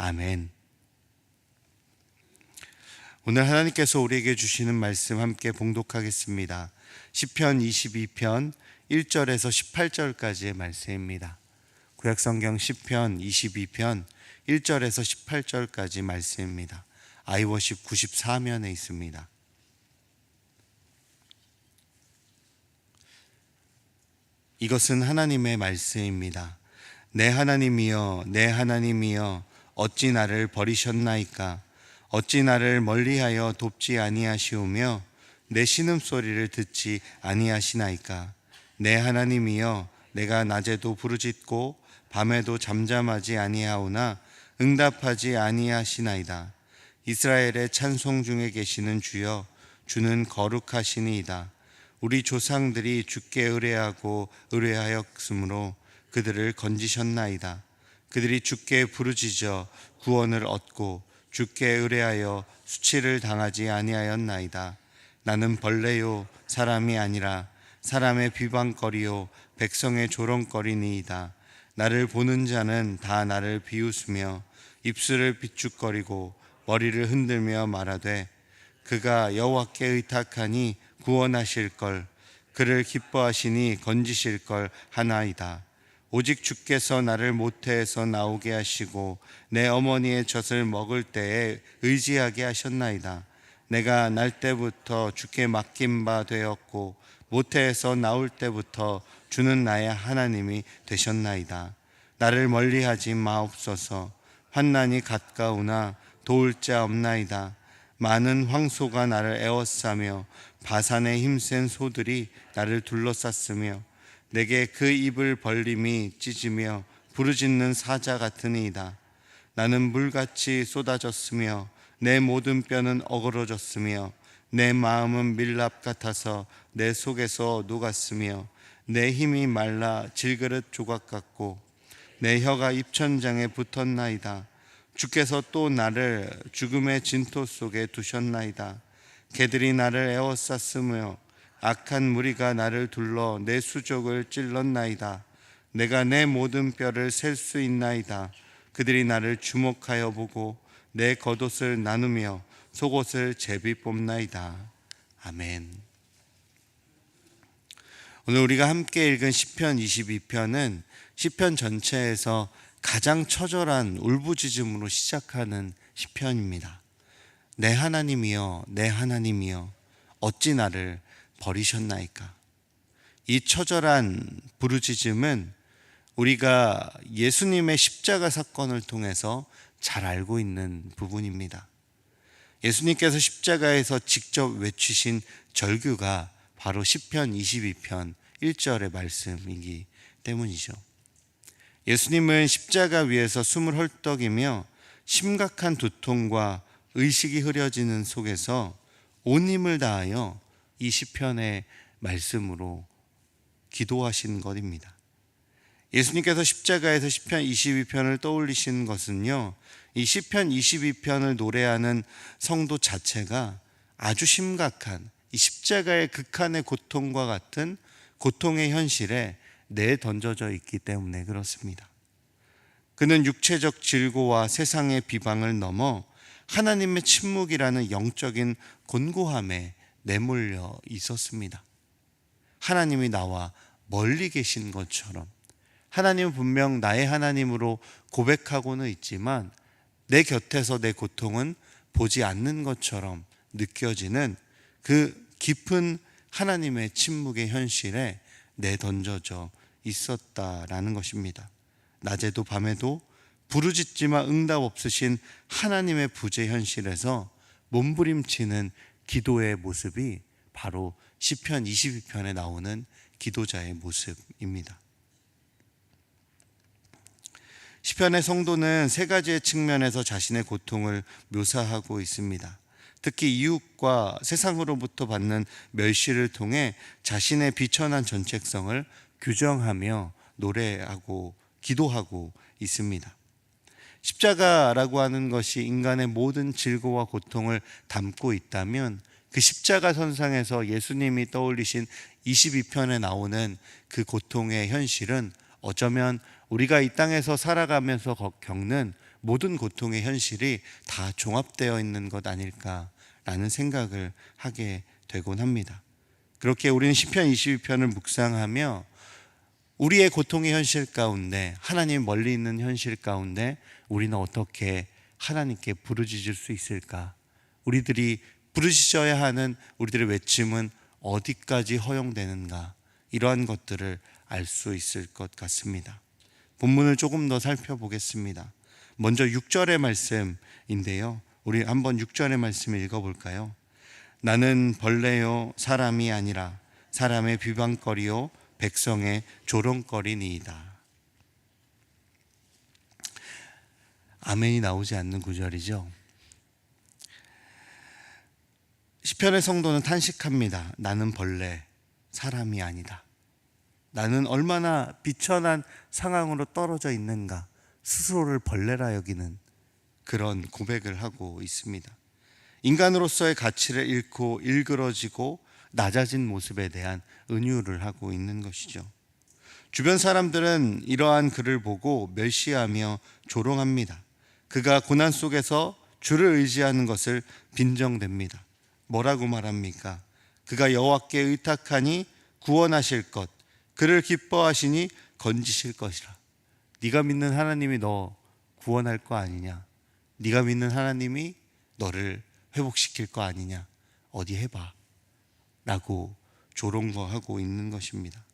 아멘. 오늘 하나님께서 우리에게 주시는 말씀 함께 봉독하겠습니다. 시편 22편 1절에서 18절까지의 말씀입니다. 구약성경 시편 22편 1절에서 18절까지 말씀입니다. 아이워십 94면에 있습니다. 이것은 하나님의 말씀입니다. 내 하나님이여, 내 하나님이여, 어찌 나를 버리셨나이까? 어찌 나를 멀리하여 돕지 아니하시오며 내 신음소리를 듣지 아니하시나이까? 내 하나님이여, 내가 낮에도 부르짖고 밤에도 잠잠하지 아니하오나 응답하지 아니하시나이다. 이스라엘의 찬송 중에 계시는 주여, 주는 거룩하시니이다. 우리 조상들이 주께 의뢰하고 의뢰하였으므로 그들을 건지셨나이다. 그들이 주께 부르짖어 구원을 얻고 주께 의뢰하여 수치를 당하지 아니하였나이다. 나는 벌레요 사람이 아니라 사람의 비방거리요 백성의 조롱거리니이다. 나를 보는 자는 다 나를 비웃으며 입술을 비축거리고 머리를 흔들며 말하되 그가 여호와께 의탁하니 구원하실 걸, 그를 기뻐하시니 건지실 걸 하나이다. 오직 주께서 나를 모태에서 나오게 하시고 내 어머니의 젖을 먹을 때에 의지하게 하셨나이다. 내가 날 때부터 주께 맡긴 바 되었고 모태에서 나올 때부터 주는 나의 하나님이 되셨나이다. 나를 멀리하지 마옵소서. 환난이 가까우나 도울 자 없나이다. 많은 황소가 나를 에워싸며 바산의 힘센 소들이 나를 둘러쌌으며 내게 그 입을 벌림이 찢으며 부르짖는 사자 같으니이다. 나는 물같이 쏟아졌으며 내 모든 뼈는 어그러졌으며 내 마음은 밀랍 같아서 내 속에서 녹았으며 내 힘이 말라 질그릇 조각 같고 내 혀가 입천장에 붙었나이다. 주께서 또 나를 죽음의 진토 속에 두셨나이다. 개들이 나를 에워쌌으며 악한 무리가 나를 둘러 내 수족을 찔렀나이다. 내가 내 모든 뼈를 셀 수 있나이다. 그들이 나를 주목하여 보고 내 겉옷을 나누며 속옷을 제비 뽑나이다. 아멘. 오늘 우리가 함께 읽은 시편 22편은 시편 전체에서 가장 처절한 울부짖음으로 시작하는 시편입니다. 내 하나님이여, 내 하나님이여, 어찌 나를 버리셨나이까? 이 처절한 부르짖음은 우리가 예수님의 십자가 사건을 통해서 잘 알고 있는 부분입니다. 예수님께서 십자가에서 직접 외치신 절규가 바로 시편 22편 1절의 말씀이기 때문이죠. 예수님은 십자가 위에서 숨을 헐떡이며 심각한 두통과 의식이 흐려지는 속에서 온 힘을 다하여 이 시편의 말씀으로 기도하신 것입니다. 예수님께서 십자가에서 시편 22편을 떠올리신 것은요, 이 시편 22편을 노래하는 성도 자체가 아주 심각한 이 십자가의 극한의 고통과 같은 고통의 현실에 내던져져 있기 때문에 그렇습니다. 그는 육체적 질고와 세상의 비방을 넘어 하나님의 침묵이라는 영적인 곤고함에 내몰려 있었습니다. 하나님이 나와 멀리 계신 것처럼, 하나님은 분명 나의 하나님으로 고백하고는 있지만 내 곁에서 내 고통은 보지 않는 것처럼 느껴지는 그 깊은 하나님의 침묵의 현실에 내던져져 있었다라는 것입니다. 낮에도 밤에도 부르짖지만 응답 없으신 하나님의 부재 현실에서 몸부림치는 기도의 모습이 바로 시편 22편에 나오는 기도자의 모습입니다. 시편의 성도는 세 가지의 측면에서 자신의 고통을 묘사하고 있습니다. 특히 이웃과 세상으로부터 받는 멸시를 통해 자신의 비천한 정체성을 규정하며 노래하고 기도하고 있습니다. 십자가라고 하는 것이 인간의 모든 질고와 고통을 담고 있다면 그 십자가 선상에서 예수님이 떠올리신 22편에 나오는 그 고통의 현실은 어쩌면 우리가 이 땅에서 살아가면서 겪는 모든 고통의 현실이 다 종합되어 있는 것 아닐까라는 생각을 하게 되곤 합니다. 그렇게 우리는 시편 22편을 묵상하며 우리의 고통의 현실 가운데, 하나님 멀리 있는 현실 가운데 우리는 어떻게 하나님께 부르짖을 수 있을까? 우리들이 부르짖어야 하는 우리들의 외침은 어디까지 허용되는가? 이러한 것들을 알 수 있을 것 같습니다. 본문을 조금 더 살펴보겠습니다. 먼저 6절의 말씀인데요. 우리 한번 6절의 말씀을 읽어볼까요? 나는 벌레요 사람이 아니라 사람의 비방거리요 백성의 조롱거리니이다. 아멘이 나오지 않는 구절이죠. 시편의 성도는 탄식합니다. 나는 벌레, 사람이 아니다. 나는 얼마나 비천한 상황으로 떨어져 있는가, 스스로를 벌레라 여기는 그런 고백을 하고 있습니다. 인간으로서의 가치를 잃고 일그러지고 낮아진 모습에 대한 은유를 하고 있는 것이죠. 주변 사람들은 이러한 그를 보고 멸시하며 조롱합니다. 그가 고난 속에서 주를 의지하는 것을 빈정댑니다. 뭐라고 말합니까? 그가 여호와께 의탁하니 구원하실 것, 그를 기뻐하시니 건지실 것이라. 네가 믿는 하나님이 너 구원할 거 아니냐? 네가 믿는 하나님이 너를 회복시킬 거 아니냐? 어디 해봐 라고 조롱하고 있는 것입니다.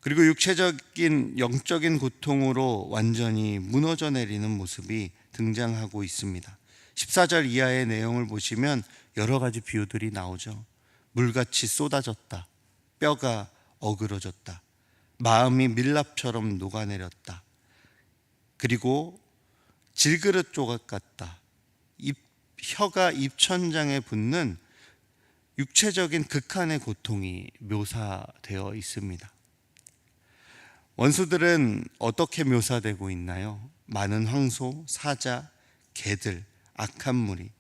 그리고 육체적인 영적인 고통으로 완전히 무너져 내리는 모습이 등장하고 있습니다. 14절 이하의 내용을 보시면 여러 가지 비유들이 나오죠. 물같이 쏟아졌다, 뼈가 어그러졌다, 마음이 밀랍처럼 녹아내렸다, 그리고 질그릇 조각 같다, 혀가 입천장에 붙는 육체적인 극한의 고통이 묘사되어 있습니다. 원수들은 어떻게 묘사되고 있나요? 많은 황소, 사자, 개들, 악한 무리,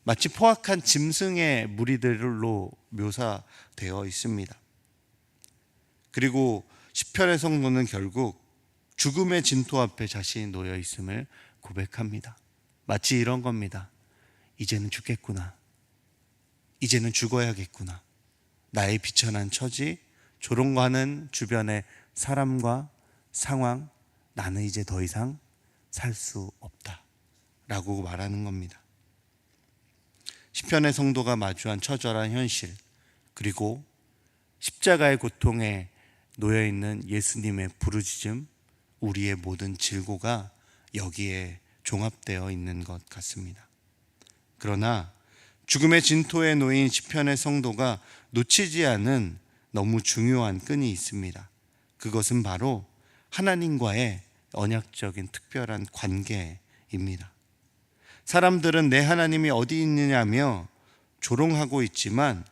마치 포악한 짐승의 무리들로 묘사되어 있습니다. 그리고 시편의 성도는 결국 죽음의 진토 앞에 자신이 놓여 있음을 고백합니다. 마치 이런 겁니다. 이제는 죽겠구나. 이제는 죽어야겠구나. 나의 비천한 처지, 조롱하는 주변의 사람과 상황, 나는 이제 더 이상 살 수 없다 라고 말하는 겁니다. 시편의 성도가 마주한 처절한 현실, 그리고 십자가의 고통에 놓여있는 예수님의 부르짖음, 우리의 모든 질고가 여기에 종합되어 있는 것 같습니다. 그러나 죽음의 진토에 놓인 시편의 성도가 놓치지 않은 너무 중요한 끈이 있습니다. 그것은 바로 하나님과의 언약적인 특별한 관계입니다. 사람들은 내 하나님이 어디 있느냐며 조롱하고 있지만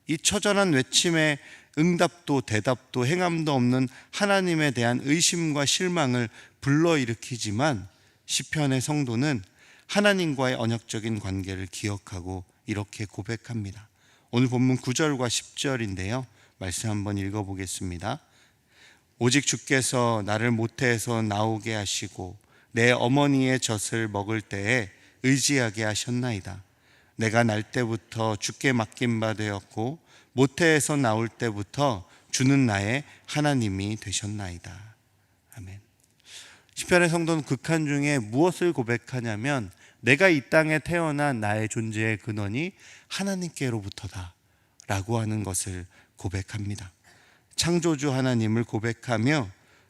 이 처절한 외침에 응답도 대답도 행함도 없는 하나님에 대한 의심과 실망을 불러일으키지만 시편의 성도는 하나님과의 언약적인 관계를 기억하고 이렇게 고백합니다. 오늘 본문 9절과 10절인데요. 말씀 한번 읽어보겠습니다. 오직 주께서 나를 모태에서 나오게 하시고 내 어머니의 젖을 먹을 때에 의지하게 하셨나이다. 내가 날 때부터 주께 맡긴 바 되었고 모태에서 나올 때부터 주는 나의 하나님이 되셨나이다. 아멘. 시편의 성도는 극한 중에 무엇을 고백하냐면 내가 이 땅에 태어난 나의 존재의 근원이 하나님께로부터다 라고 하는 것을 고백합니다. 창조주 하나님을 고백하며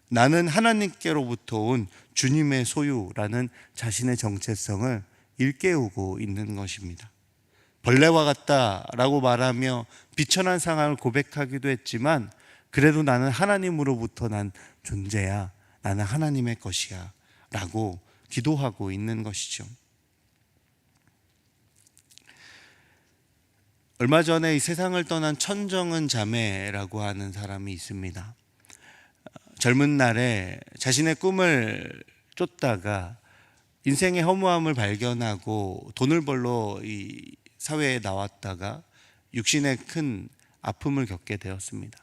나는 하나님께로부터 온 주님의 소유라는 자신의 정체성을 일깨우고 있는 것입니다. 벌레와 같다라고 말하며 비천한 상황을 고백하기도 했지만 그래도 나는 하나님으로부터 난 존재야, 나는 하나님의 것이야 라고 기도하고 있는 것이죠. 얼마 전에 이 세상을 떠난 천정은 자매라고 하는 사람이 있습니다. 젊은 날에 자신의 꿈을 쫓다가 인생의 허무함을 발견하고 돈을 벌러 이 사회에 나왔다가 육신의 큰 아픔을 겪게 되었습니다.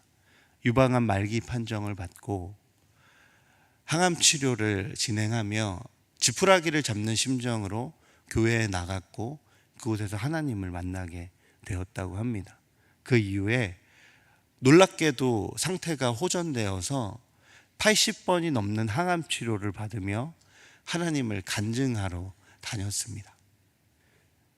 유방암 말기 판정을 받고 항암 치료를 진행하며 지푸라기를 잡는 심정으로 교회에 나갔고 그곳에서 하나님을 만나게 되었다고 합니다. 그 이후에 놀랍게도 상태가 호전되어서 80번이 넘는 항암 치료를 받으며 하나님을 간증하러 다녔습니다.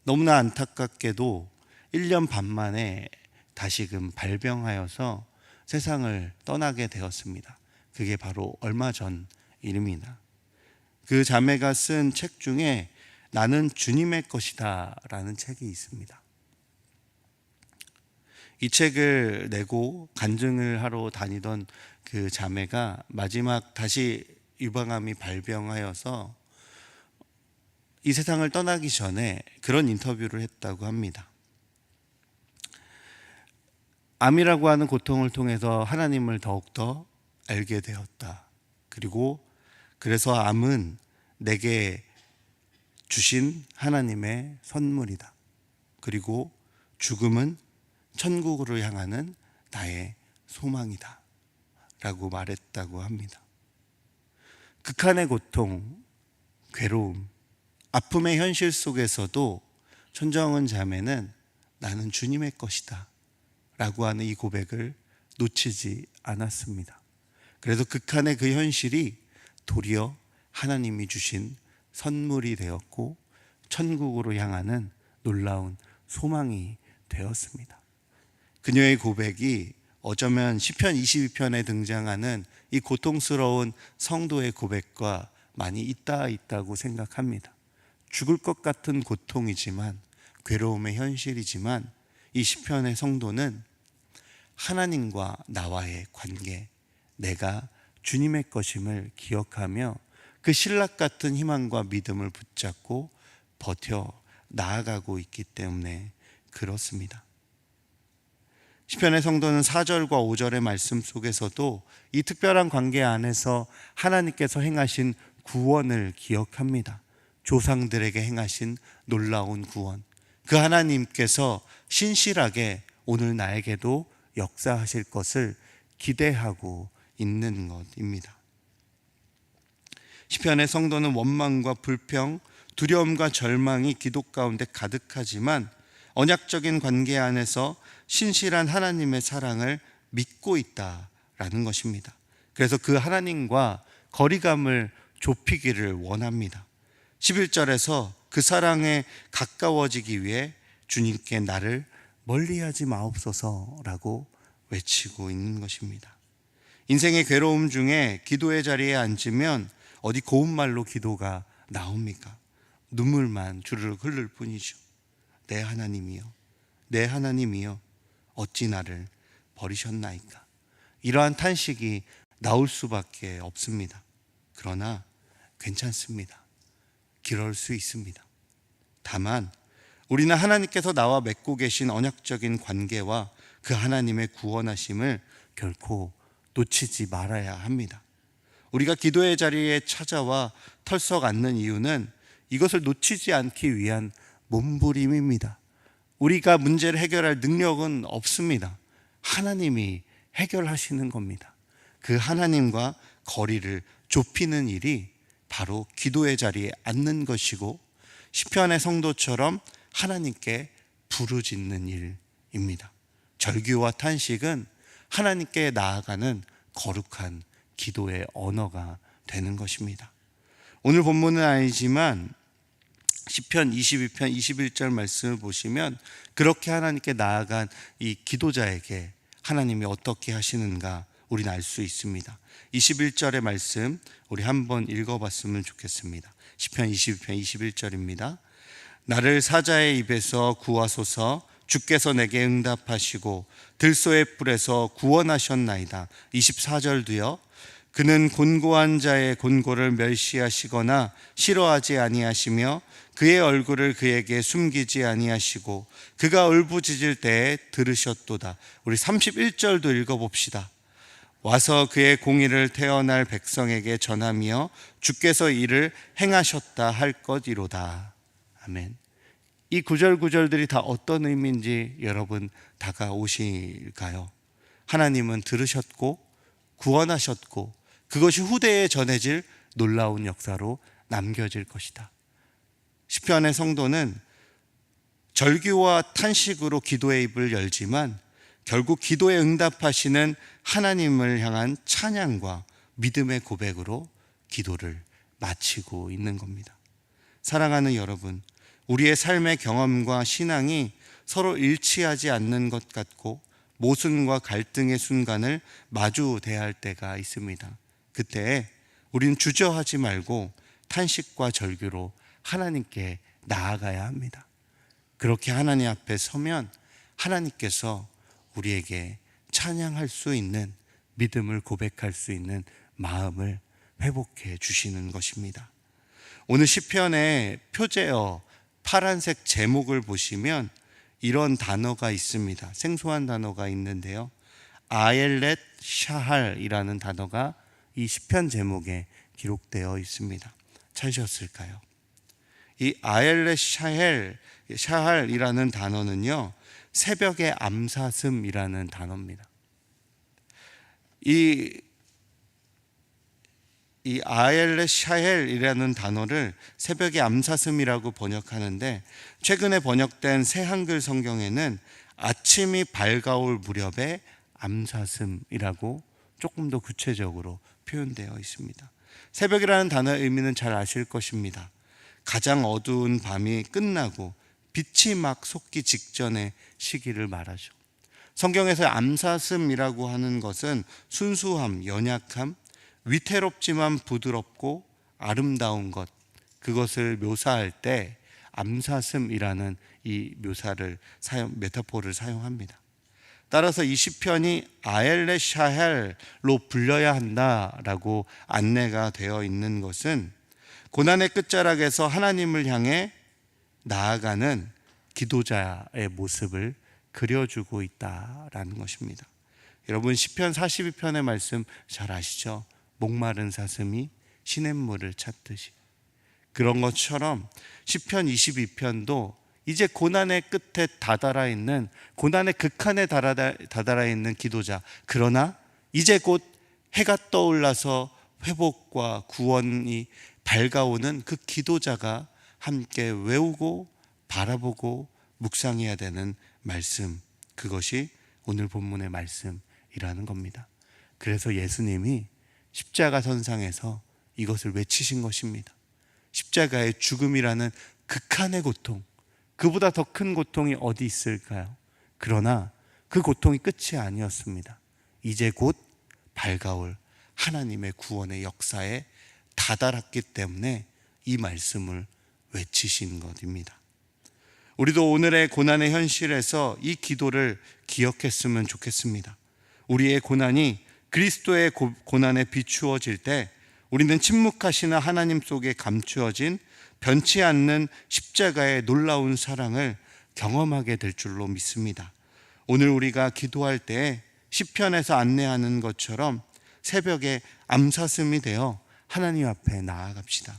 너무나 안타깝게도 1년 반 만에 다시금 발병하여서 세상을 떠나게 되었습니다. 그게 바로 얼마 전 일입니다. 그 자매가 쓴 책 중에 나는 주님의 것이다 라는 책이 있습니다. 이 책을 내고 간증을 하러 다니던 그 자매가 마지막 다시 유방암이 발병하여서 이 세상을 떠나기 전에 그런 인터뷰를 했다고 합니다. 암이라고 하는 고통을 통해서 하나님을 더욱더 알게 되었다. 그래서 암은 내게 주신 하나님의 선물이다. 그리고 죽음은 천국으로 향하는 나의 소망이다 라고 말했다고 합니다. 극한의 고통, 괴로움, 아픔의 현실 속에서도 천정은 자매는 나는 주님의 것이다 라고 하는 이 고백을 놓치지 않았습니다. 그래서 극한의 그 현실이 도리어 하나님이 주신 선물이 되었고 천국으로 향하는 놀라운 소망이 되었습니다. 그녀의 고백이 어쩌면 시편 22편에 등장하는 이 고통스러운 성도의 고백과 많이 있다고 생각합니다. 죽을 것 같은 고통이지만, 괴로움의 현실이지만 이 시편의 성도는 하나님과 나와의 관계, 내가 주님의 것임을 기억하며 그 신락 같은 희망과 믿음을 붙잡고 버텨 나아가고 있기 때문에 그렇습니다. 시편의 성도는 4절과 5절의 말씀 속에서도 이 특별한 관계 안에서 하나님께서 행하신 구원을 기억합니다. 조상들에게 행하신 놀라운 구원, 그 하나님께서 신실하게 오늘 나에게도 역사하실 것을 기대하고 있는 것입니다. 시편의 성도는 원망과 불평, 두려움과 절망이 기도 가운데 가득하지만 언약적인 관계 안에서 신실한 하나님의 사랑을 믿고 있다라는 것입니다. 그래서 그 하나님과 거리감을 좁히기를 원합니다. 11절에서 그 사랑에 가까워지기 위해 주님께 나를 멀리하지 마옵소서라고 외치고 있는 것입니다. 인생의 괴로움 중에 기도의 자리에 앉으면 어디 고운 말로 기도가 나옵니까? 눈물만 주르륵 흐를 뿐이죠. 내 하나님이여, 내 하나님이여, 어찌 나를 버리셨나이까? 이러한 탄식이 나올 수밖에 없습니다. 그러나 괜찮습니다. 그럴 수 있습니다. 다만 우리는 하나님께서 나와 맺고 계신 언약적인 관계와 그 하나님의 구원하심을 결코 놓치지 말아야 합니다. 우리가 기도의 자리에 찾아와 털썩 앉는 이유는 이것을 놓치지 않기 위한 몸부림입니다. 우리가 문제를 해결할 능력은 없습니다. 하나님이 해결하시는 겁니다. 그 하나님과 거리를 좁히는 일이 바로 기도의 자리에 앉는 것이고 시편의 성도처럼 하나님께 부르짖는 일입니다. 절규와 탄식은 하나님께 나아가는 거룩한 기도의 언어가 되는 것입니다. 오늘 본문은 아니지만 시편 22편 21절 말씀을 보시면 그렇게 하나님께 나아간 이 기도자에게 하나님이 어떻게 하시는가 우리는 알 수 있습니다. 21절의 말씀 우리 한번 읽어봤으면 좋겠습니다. 시편 22편 21절입니다. 나를 사자의 입에서 구하소서. 주께서 내게 응답하시고 들소의 뿔에서 구원하셨나이다. 24절도요. 그는 곤고한 자의 곤고를 멸시하시거나 싫어하지 아니하시며 그의 얼굴을 그에게 숨기지 아니하시고 그가 울부짖을 때에 들으셨도다. 우리 31절도 읽어봅시다. 와서 그의 공의를 태어날 백성에게 전하며 주께서 이를 행하셨다 할 것이로다. 아멘. 이 구절들이 다 어떤 의미인지 여러분 다가오실까요? 하나님은 들으셨고 구원하셨고 그것이 후대에 전해질 놀라운 역사로 남겨질 것이다. 시편의 성도는 절규와 탄식으로 기도의 입을 열지만 결국 기도에 응답하시는 하나님을 향한 찬양과 믿음의 고백으로 기도를 마치고 있는 겁니다. 사랑하는 여러분, 우리의 삶의 경험과 신앙이 서로 일치하지 않는 것 같고 모순과 갈등의 순간을 마주 대할 때가 있습니다. 그때 우리는 주저하지 말고 탄식과 절규로 하나님께 나아가야 합니다. 그렇게 하나님 앞에 서면 하나님께서 우리에게 찬양할 수 있는, 믿음을 고백할 수 있는 마음을 회복해 주시는 것입니다. 오늘 시편의 표제어 파란색 제목을 보시면 이런 단어가 있습니다. 생소한 단어가 있는데요, 아엘렛 샤할이라는 단어가 이 시편 제목에 기록되어 있습니다. 찾으셨을까요? 이 아엘렛 샤할이라는 단어는요, 새벽의 암사슴이라는 단어입니다. 이 아엘렛 샤헬이라는 단어를 새벽의 암사슴이라고 번역하는데, 최근에 번역된 새 한글 성경에는 아침이 밝아올 무렵의 암사슴이라고 조금 더 구체적으로 표현되어 있습니다. 새벽이라는 단어의 의미는 잘 아실 것입니다. 가장 어두운 밤이 끝나고 빛이 막 솟기 직전의 시기를 말하죠. 성경에서 암사슴이라고 하는 것은 순수함, 연약함, 위태롭지만 부드럽고 아름다운 것, 그것을 묘사할 때 암사슴이라는 이 메타포를 사용합니다. 따라서 이 시편이 아엘렛 샤헬로 불려야 한다라고 안내가 되어 있는 것은 고난의 끝자락에서 하나님을 향해 나아가는 기도자의 모습을 그려주고 있다라는 것입니다. 여러분, 시편 42편의 말씀 잘 아시죠? 목마른 사슴이 시냇물을 찾듯이. 그런 것처럼 시편 22편도 이제 고난의 끝에 다다라 있는, 고난의 극한에 다다라 있는 기도자, 그러나 이제 곧 해가 떠올라서 회복과 구원이 밝아오는 그 기도자가 함께 외우고 바라보고 묵상해야 되는 말씀, 그것이 오늘 본문의 말씀이라는 겁니다. 그래서 예수님이 십자가 선상에서 이것을 외치신 것입니다. 십자가의 죽음이라는 극한의 고통, 그보다 더 큰 고통이 어디 있을까요? 그러나 그 고통이 끝이 아니었습니다. 이제 곧 밝아올 하나님의 구원의 역사에 다다랐기 때문에 이 말씀을 외치신 것입니다. 우리도 오늘의 고난의 현실에서 이 기도를 기억했으면 좋겠습니다. 우리의 고난이 그리스도의 고난에 비추어질 때 우리는 침묵하시는 하나님 속에 감추어진 변치 않는 십자가의 놀라운 사랑을 경험하게 될 줄로 믿습니다. 오늘 우리가 기도할 때 시편에서 안내하는 것처럼 새벽에 암사슴이 되어 하나님 앞에 나아갑시다.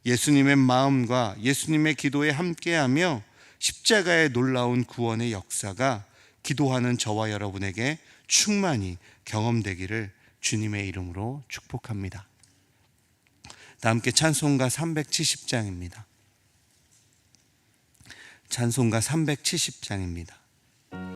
예수님의 마음과 예수님의 기도에 함께하며 십자가의 놀라운 구원의 역사가 기도하는 저와 여러분에게 충만히 경험되기를 주님의 이름으로 축복합니다. 다 함께 찬송가 370장입니다. 찬송가 370장입니다.